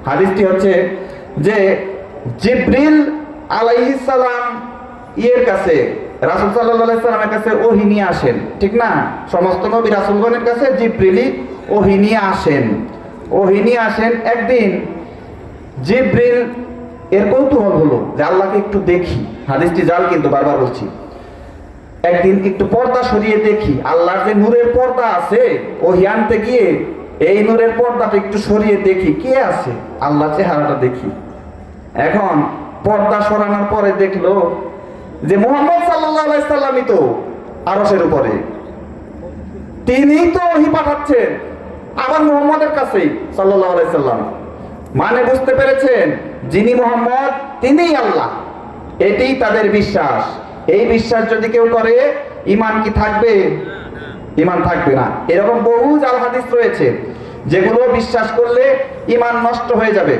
হাদিসটি হচ্ছে যে জিবরিল আলাইহিস সালাম এর কাছে রাসূল সাল্লাল্লাহু আলাইহি সাল্লামের কাছে ওহী নিয়ে আসেন, ঠিক না? সমস্ত নবী রাসূলগণের কাছে জিবরিলই ওহী নিয়ে আসেন। একদিন জিবরিল এর কৌতূহল হলো যে আল্লাহকে একটু দেখি। হাদিসটি জাল, কিন্তু বারবার বলছি, একদিন একটু পর্দা সরিয়ে দেখি, আল্লাহর যে নূরের পর্দা আছে ওহী আনতে গিয়ে এই নূরের পর্দাটা একটু সরিয়ে দেখি কে আছে, আল্লাহ চেহারাটা দেখি। এখন পর্দা সরানোর পরে দেখলো যে মুহাম্মদ সাল্লাল্লাহু আলাইহি সাল্লামই তো আরশের উপরে, তিনিই তো ওহী পাঠাচ্ছেন আবার মুহাম্মদের কাছেই সাল্লাল্লাহু আলাইহি সাল্লাম। মানে বুঝতে পেরেছেন, যিনি মুহাম্মদ তিনিই আল্লাহ, এটাই তাদের বিশ্বাস। এই বিশ্বাস যদি কেউ করে, ঈমান কি থাকবে? ঈমান থাকবে না। এরকম বহু জাল হাদিস রয়েছে যেগুলো বিশ্বাস করলে ঈমান নষ্ট হয়ে যাবে।